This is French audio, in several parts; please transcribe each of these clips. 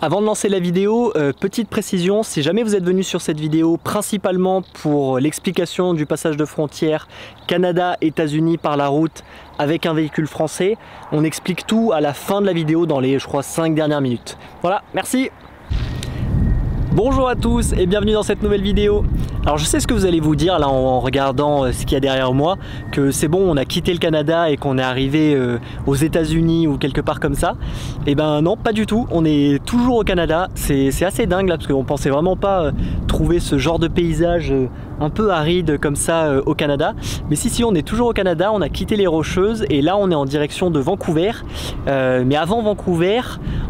Avant de lancer la vidéo, petite précision, si jamais vous êtes venu sur cette vidéo principalement pour l'explication du passage de frontière Canada-États-Unis par la route avec un véhicule français, on explique tout à la fin de la vidéo dans les, je crois, 5 dernières minutes. Voilà, merci. Bonjour à tous et bienvenue dans cette nouvelle vidéo. Alors je sais ce que vous allez vous dire là en regardant ce qu'il y a derrière moi, que c'est bon, on a quitté le Canada et qu'on est arrivé aux États-Unis ou quelque part comme ça. Et ben non, pas du tout, on est toujours au Canada. C'est assez dingue là parce qu'on pensait vraiment pas trouver ce genre de paysage un peu aride comme ça au Canada. Mais si, on est toujours au Canada, on a quitté les Rocheuses et là on est en direction de Vancouver. Mais avant Vancouver,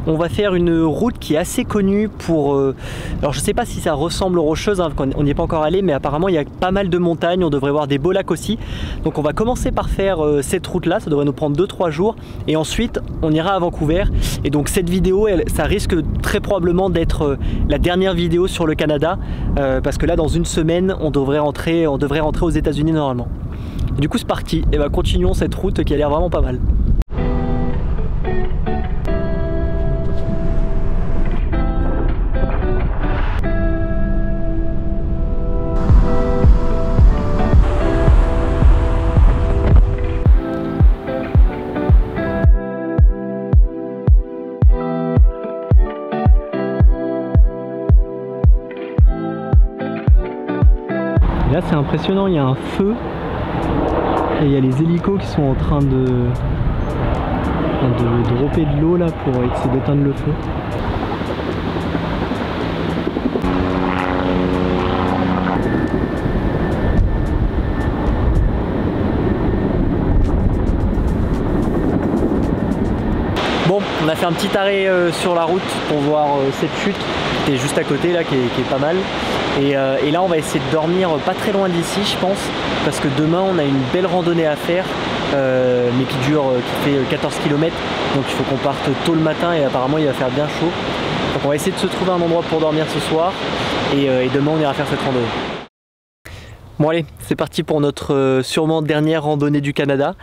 on va faire une route qui est assez connue pour... alors je sais pas si ça ressemble aux Rocheuses, hein, on n'y est pas encore allé, mais apparemment il y a pas mal de montagnes, on devrait voir des beaux lacs aussi. Donc on va commencer par faire cette route là, ça devrait nous prendre 2-3 jours et ensuite on ira à Vancouver. Et donc cette vidéo, ça risque très probablement d'être la dernière vidéo sur le Canada parce que là dans une semaine on devrait rentrer aux États-Unis normalement. Et du coup c'est parti, et ben continuons cette route qui a l'air vraiment pas mal. Et là c'est impressionnant, il y a un feu et il y a les hélicos qui sont en train de dropper de l'eau là pour essayer d'éteindre le feu. Bon, on a fait un petit arrêt sur la route pour voir cette chute qui est juste à côté là, qui est pas mal. Et là on va essayer de dormir pas très loin d'ici je pense, parce que demain on a une belle randonnée à faire, mais qui fait 14 km, donc il faut qu'on parte tôt le matin et apparemment il va faire bien chaud. Donc on va essayer de se trouver un endroit pour dormir ce soir et demain on ira faire cette randonnée. Bon allez, c'est parti pour notre sûrement dernière randonnée du Canada.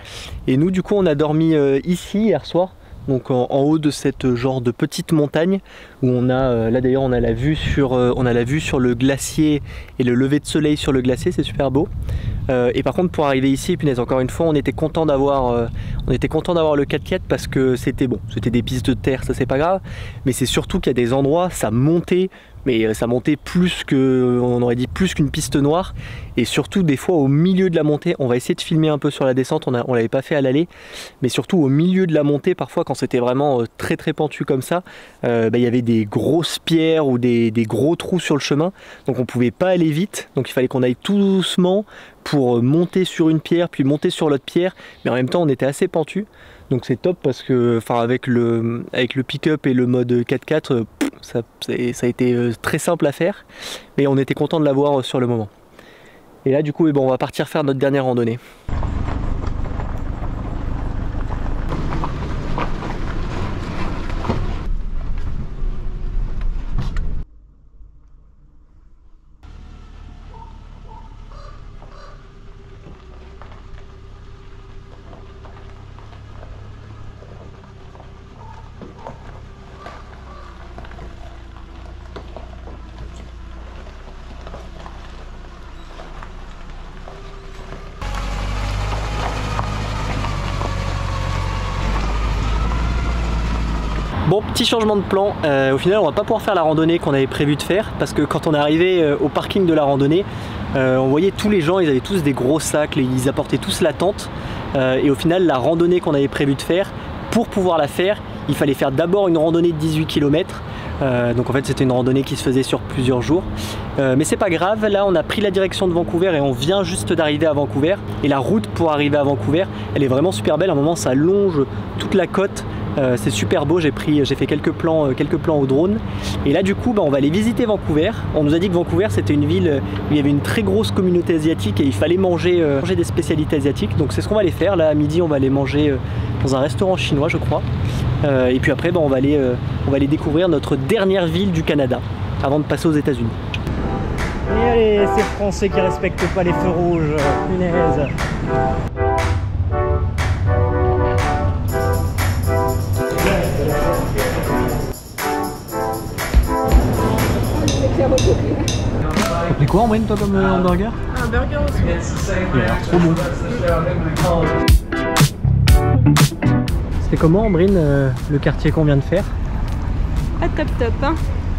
Et nous du coup on a dormi ici hier soir. Donc en haut de cette genre de petite montagne où on a, là d'ailleurs on a la vue sur le glacier et le lever de soleil sur le glacier, c'est super beau. Et par contre pour arriver ici, punaise, encore une fois on était content d'avoir le 4x4 parce que c'était bon, c'était des pistes de terre, ça c'est pas grave, mais c'est surtout qu'il y a des endroits, ça montait, mais ça montait plus que, on aurait dit plus qu'une piste noire, et surtout des fois au milieu de la montée, on va essayer de filmer un peu sur la descente, on l'avait pas fait à l'aller, mais surtout au milieu de la montée, parfois quand c'était vraiment très pentu comme ça, il y avait des grosses pierres ou des gros trous sur le chemin, donc on pouvait pas aller vite, donc il fallait qu'on aille tout doucement pour monter sur une pierre, puis monter sur l'autre pierre, mais en même temps on était assez pentu. Donc c'est top parce que avec le pick-up et le mode 4x4, ça a été très simple à faire, mais on était content de l'avoir sur le moment. Et là du coup on va partir faire notre dernière randonnée. Bon, petit changement de plan, au final on va pas pouvoir faire la randonnée qu'on avait prévu de faire parce que quand on est arrivé au parking de la randonnée, on voyait tous les gens, ils avaient tous des gros sacs, ils apportaient tous la tente et au final la randonnée qu'on avait prévu de faire, pour pouvoir la faire, il fallait faire d'abord une randonnée de 18 km. Donc en fait c'était une randonnée qui se faisait sur plusieurs jours, mais c'est pas grave. Là on a pris la direction de Vancouver et on vient juste d'arriver à Vancouver, et la route pour arriver à Vancouver elle est vraiment super belle. À un moment ça longe toute la côte, c'est super beau. J'ai fait quelques plans au drone, et là du coup on va aller visiter Vancouver. On nous a dit que Vancouver c'était une ville où il y avait une très grosse communauté asiatique et il fallait manger des spécialités asiatiques, donc c'est ce qu'on va aller faire. Là à midi on va aller manger dans un restaurant chinois je crois. Et puis après on va aller découvrir notre dernière ville du Canada avant de passer aux États-Unis. Et allez, ces Français qui respectent pas les feux rouges, punaise. Et quoi en moyenne toi comme hamburger? Un burger aussi. Il a l'air trop bon. C'était comment Ambrine le quartier qu'on vient de faire? Pas top hein.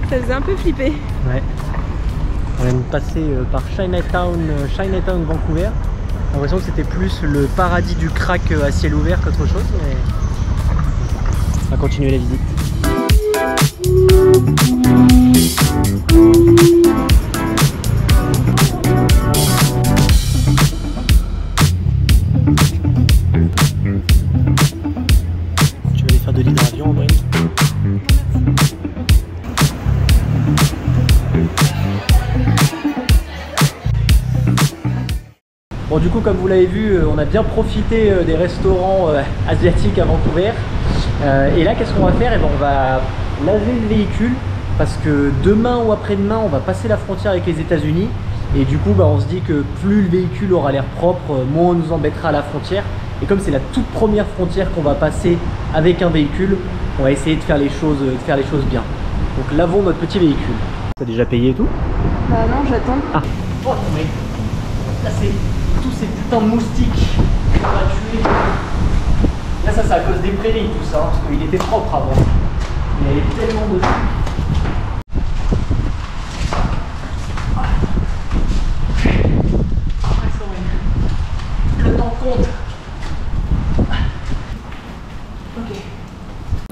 Ça faisait un peu flipper. Ouais. On vient de passer par Chinatown Vancouver. J'ai l'impression que c'était plus le paradis du crack à ciel ouvert qu'autre chose, mais on va continuer la visite. Tu vas aller faire de l'hydravion, Ambrine? Bon, du coup, comme vous l'avez vu, on a bien profité des restaurants asiatiques à Vancouver. Et là, qu'est-ce qu'on va faire? On va laver le véhicule parce que demain ou après-demain, on va passer la frontière avec les États-Unis. Et du coup, on se dit que plus le véhicule aura l'air propre, moins on nous embêtera à la frontière. Et comme c'est la toute première frontière qu'on va passer avec un véhicule, on va essayer de faire les choses bien. Donc lavons notre petit véhicule. T'as déjà payé et tout? Bah non, j'attends. Ah. Oh, mais là c'est tous ces putains de moustiques qu'on va tuer. Là ça c'est à cause des prairies tout ça, hein, parce qu'il était propre avant. Il y avait tellement de trucs.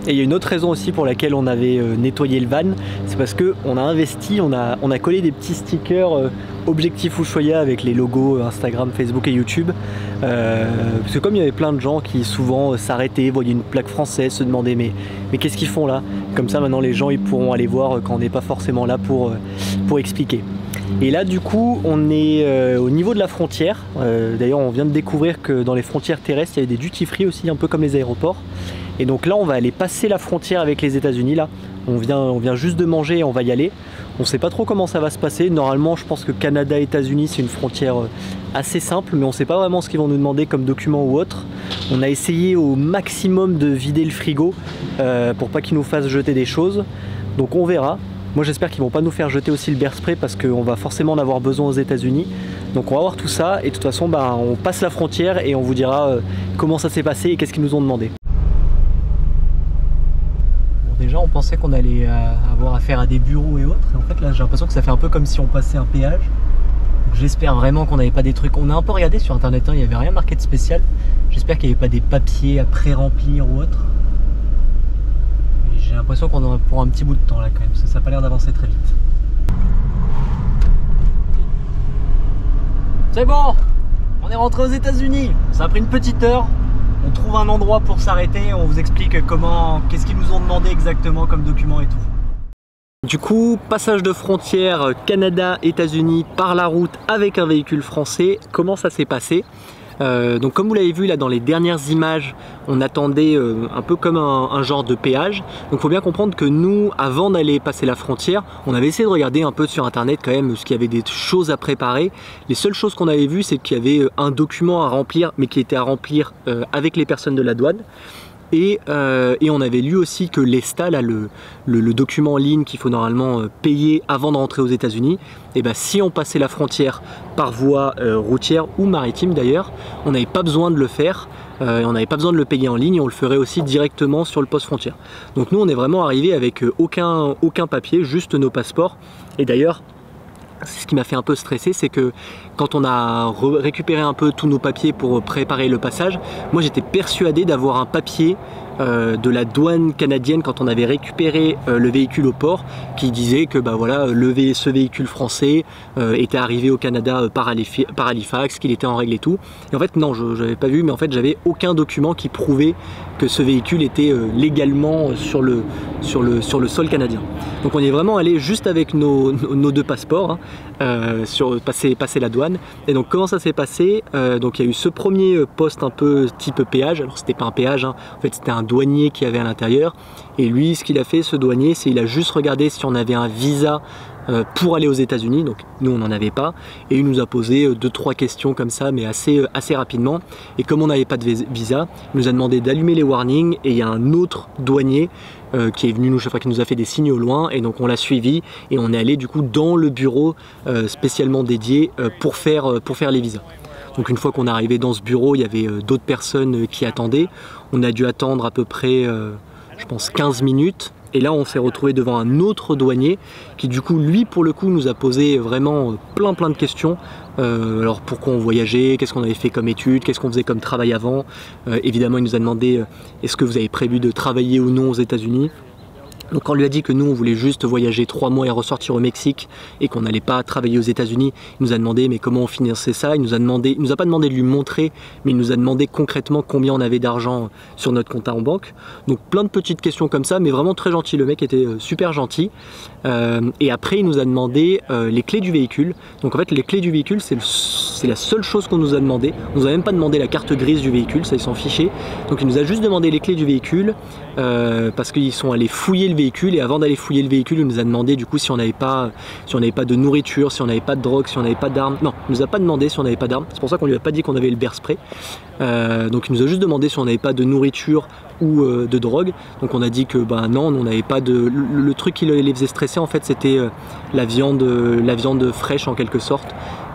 Et il y a une autre raison aussi pour laquelle on avait nettoyé le van, c'est parce qu'on a investi, on a collé des petits stickers Objectif Ushuaïa avec les logos Instagram, Facebook et YouTube. Parce que comme il y avait plein de gens qui souvent s'arrêtaient, voyaient une plaque française, se demandaient mais qu'est-ce qu'ils font là? Comme ça maintenant les gens ils pourront aller voir quand on n'est pas forcément là pour expliquer. Et là du coup on est au niveau de la frontière. D'ailleurs on vient de découvrir que dans les frontières terrestres il y avait des duty free aussi, un peu comme les aéroports. Et donc là on va aller passer la frontière avec les États-Unis. Là on vient juste de manger et on va y aller. On ne sait pas trop comment ça va se passer. Normalement je pense que Canada États-Unis c'est une frontière assez simple, mais on ne sait pas vraiment ce qu'ils vont nous demander comme document ou autre. On a essayé au maximum de vider le frigo pour pas qu'ils nous fassent jeter des choses. Donc on verra. Moi j'espère qu'ils vont pas nous faire jeter aussi le bear spray parce qu'on va forcément en avoir besoin aux États-Unis. Donc on va voir tout ça et de toute façon on passe la frontière et on vous dira comment ça s'est passé et qu'est-ce qu'ils nous ont demandé. Déjà on pensait qu'on allait avoir affaire à des bureaux et autres, et en fait là j'ai l'impression que ça fait un peu comme si on passait un péage. J'espère vraiment qu'on n'avait pas des trucs, on a un peu regardé sur internet, hein, il n'y avait rien marqué de spécial. J'espère qu'il n'y avait pas des papiers à pré-remplir ou autre. J'ai l'impression qu'on en a pour un petit bout de temps là quand même, parce que ça n'a pas l'air d'avancer très vite. C'est bon, on est rentré aux États-Unis. Ça a pris une petite heure. On trouve un endroit pour s'arrêter, on vous explique qu'est-ce qu'ils nous ont demandé exactement comme document et tout. Du coup, passage de frontière Canada-États-Unis par la route avec un véhicule français. Comment ça s'est passé? Donc comme vous l'avez vu là dans les dernières images, on attendait un peu comme un genre de péage. Donc il faut bien comprendre que nous, avant d'aller passer la frontière, on avait essayé de regarder un peu sur internet quand même, parce qu'il y avait des choses à préparer. Les seules choses qu'on avait vues, c'est qu'il y avait un document à remplir, mais qui était à remplir avec les personnes de la douane. Et on avait lu aussi que l'ESTA, là, le document en ligne qu'il faut normalement payer avant de rentrer aux États-Unis, et ben si on passait la frontière par voie routière ou maritime d'ailleurs, on n'avait pas besoin de le faire, on n'avait pas besoin de le payer en ligne, on le ferait aussi directement sur le poste frontière. Donc nous on est vraiment arrivé avec aucun papier, juste nos passeports. Et d'ailleurs, c'est ce qui m'a fait un peu stresser, c'est que quand on a récupéré un peu tous nos papiers pour préparer le passage, moi j'étais persuadé d'avoir un papier de la douane canadienne quand on avait récupéré le véhicule au port qui disait que bah voilà, ce véhicule français était arrivé au Canada par Halifax, qu'il était en règle et tout. Et en fait non, je n'avais pas vu, mais en fait j'avais aucun document qui prouvait que ce véhicule était légalement sur le sol canadien. Donc on est vraiment allé juste avec nos deux passeports, hein, passer la douane. Et donc comment ça s'est passé? Donc il y a eu ce premier poste un peu type péage. Alors c'était pas un péage, hein. En fait c'était un douanier qui avait à l'intérieur. Et lui, ce qu'il a fait, ce douanier, c'est il a juste regardé si on avait un visa pour aller aux États-Unis. Donc nous on n'en avait pas et il nous a posé 2-3 questions comme ça, mais assez rapidement. Et comme on n'avait pas de visa, il nous a demandé d'allumer les warnings et il y a un autre douanier qui est venu qui nous a fait des signes au loin, et donc on l'a suivi et on est allé du coup dans le bureau spécialement dédié pour faire les visas. Donc une fois qu'on est arrivé dans ce bureau, il y avait d'autres personnes qui attendaient. On a dû attendre à peu près, je pense, 15 minutes. Et là, on s'est retrouvé devant un autre douanier qui, du coup, lui, pour le coup, nous a posé vraiment plein de questions. Alors, pourquoi on voyageait, qu'est-ce qu'on avait fait comme études, qu'est-ce qu'on faisait comme travail avant. Évidemment, il nous a demandé est-ce que vous avez prévu de travailler ou non aux États-Unis. Donc quand on lui a dit que nous on voulait juste voyager 3 mois et ressortir au Mexique et qu'on n'allait pas travailler aux États-Unis, il nous a demandé mais comment on finançait ça. Il nous a pas demandé de lui montrer, mais il nous a demandé concrètement combien on avait d'argent sur notre compte en banque. Donc plein de petites questions comme ça, mais vraiment très gentil. Le mec était super gentil. Et après il nous a demandé les clés du véhicule. Donc en fait les clés du véhicule c'est la seule chose qu'on nous a demandé. On nous a même pas demandé la carte grise du véhicule, ça ils s'en fichaient. Donc il nous a juste demandé les clés du véhicule parce qu'ils sont allés fouiller le véhicule, et avant d'aller fouiller le véhicule, il nous a demandé du coup si on n'avait pas de nourriture, si on n'avait pas de drogue, si on n'avait pas d'armes. Non, il nous a pas demandé si on n'avait pas d'armes. C'est pour ça qu'on lui a pas dit qu'on avait le bear spray. Donc il nous a juste demandé si on n'avait pas de nourriture ou de drogue. Donc on a dit que bah non, on n'avait pas de. Le truc qui les faisait stresser en fait, c'était la viande fraîche en quelque sorte.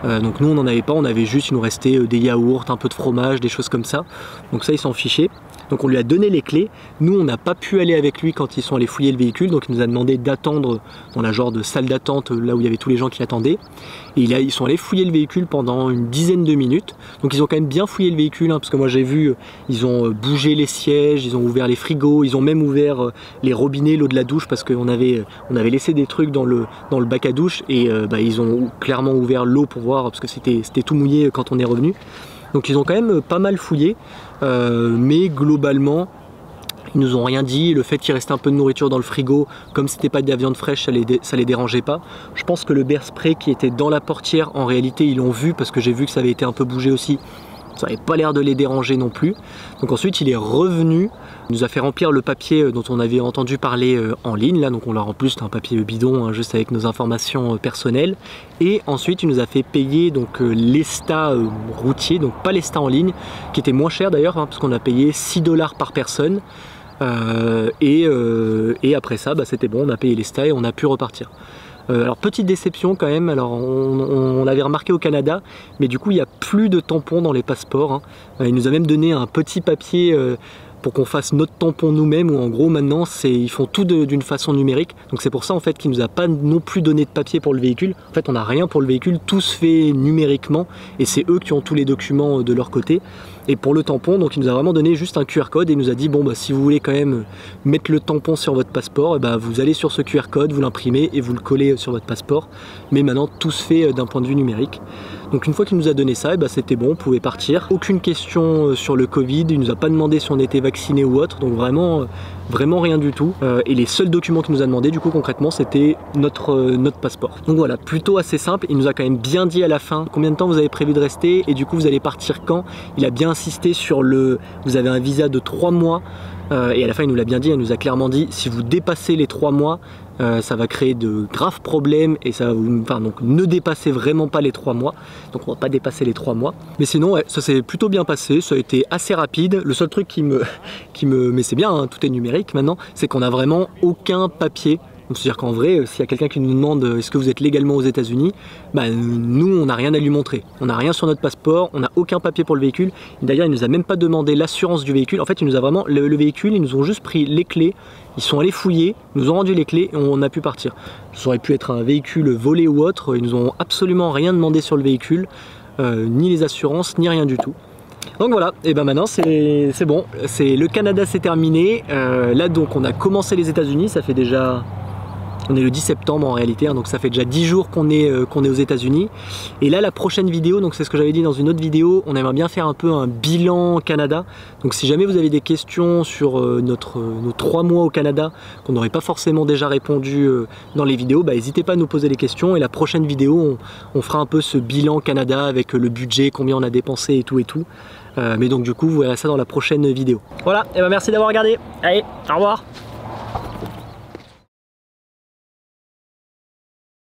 Donc nous on n'en avait pas, on avait juste, il nous restait des yaourts, un peu de fromage, des choses comme ça. Donc ça, ils s'en fichaient. Donc on lui a donné les clés. Nous on n'a pas pu aller avec lui quand ils sont allés fouiller le véhicule, donc il nous a demandé d'attendre dans la genre de salle d'attente là où il y avait tous les gens qui attendaient. Et ils sont allés fouiller le véhicule pendant une dizaine de minutes. Donc ils ont quand même bien fouillé le véhicule, hein, parce que moi j'ai vu, ils ont bougé les sièges, ils ont ouvert les frigos, ils ont même ouvert les robinets, l'eau de la douche, parce qu'on avait laissé des trucs dans le bac à douche, et ils ont clairement ouvert l'eau pour voir, parce que c'était tout mouillé quand on est revenu. Donc ils ont quand même pas mal fouillé, mais globalement ils nous ont rien dit. Le fait qu'il restait un peu de nourriture dans le frigo, comme c'était pas de la viande fraîche, ça les dérangeait pas. Je pense que le bear spray qui était dans la portière, en réalité ils l'ont vu, parce que j'ai vu que ça avait été un peu bougé aussi. Ça n'avait pas l'air de les déranger non plus. Donc ensuite il est revenu, il nous a fait remplir le papier dont on avait entendu parler en ligne là, donc on l'a rempli, c'était un papier bidon hein, juste avec nos informations personnelles. Et ensuite il nous a fait payer donc l'ESTA routier, donc pas l'ESTA en ligne, qui était moins cher d'ailleurs, hein, parce qu'on a payé 6 $ par personne. Et après ça c'était bon, on a payé l'ESTA et on a pu repartir. Alors petite déception quand même, alors on l'avait remarqué au Canada, mais du coup il n'y a plus de tampons dans les passeports, hein. Il nous a même donné un petit papier pour qu'on fasse notre tampon nous-mêmes, où en gros maintenant ils font tout d'une façon numérique. Donc c'est pour ça en fait qu'il nous a pas non plus donné de papier pour le véhicule. En fait on n'a rien pour le véhicule, tout se fait numériquement et c'est eux qui ont tous les documents de leur côté. Et pour le tampon, donc il nous a vraiment donné juste un QR code et il nous a dit bon bah si vous voulez quand même mettre le tampon sur votre passeport, et bah, vous allez sur ce QR code, vous l'imprimez et vous le collez sur votre passeport. Mais maintenant tout se fait d'un point de vue numérique. Donc une fois qu'il nous a donné ça, et bah, c'était bon, on pouvait partir. Aucune question sur le Covid, il nous a pas demandé si on était vacciné ou autre, donc vraiment rien du tout. Et les seuls documents qu'il nous a demandé du coup concrètement, c'était notre passeport. Donc voilà, plutôt assez simple. Il nous a quand même bien dit à la fin combien de temps vous avez prévu de rester et du coup vous allez partir quand. Il a bien insisté sur vous avez un visa de 3 mois. Et à la fin il nous l'a bien dit, il nous a clairement dit si vous dépassez les 3 mois, ça va créer de graves problèmes et ça va donc ne dépassez vraiment pas les 3 mois. Donc on va pas dépasser les 3 mois. Mais sinon ouais, ça s'est plutôt bien passé, ça a été assez rapide. Le seul truc mais c'est bien, hein, tout est numérique maintenant, c'est qu'on a vraiment aucun papier. C'est-à-dire qu'en vrai, s'il y a quelqu'un qui nous demande est-ce que vous êtes légalement aux États-Unis, bah, nous on n'a rien à lui montrer. On n'a rien sur notre passeport, on n'a aucun papier pour le véhicule. D'ailleurs, il nous a même pas demandé l'assurance du véhicule. En fait, il nous a vraiment le véhicule, ils nous ont juste pris les clés, ils sont allés fouiller, ils nous ont rendu les clés et on a pu partir. Ça aurait pu être un véhicule volé ou autre, ils nous ont absolument rien demandé sur le véhicule, ni les assurances, ni rien du tout. Donc voilà, et ben maintenant c'est bon, le Canada c'est terminé. Là donc on a commencé les États-Unis, ça fait déjà. On est le 10 septembre en réalité, hein, donc ça fait déjà 10 jours qu'on est aux États-Unis. Et là, la prochaine vidéo, donc c'est ce que j'avais dit dans une autre vidéo, on aimerait bien faire un peu un bilan Canada. Donc si jamais vous avez des questions sur nos 3 mois au Canada, qu'on n'aurait pas forcément déjà répondu dans les vidéos, bah, n'hésitez pas à nous poser des questions. Et la prochaine vidéo, on fera un peu ce bilan Canada avec le budget, combien on a dépensé et tout et tout. Mais donc du coup, vous verrez ça dans la prochaine vidéo. Voilà, et ben merci d'avoir regardé. Allez, au revoir.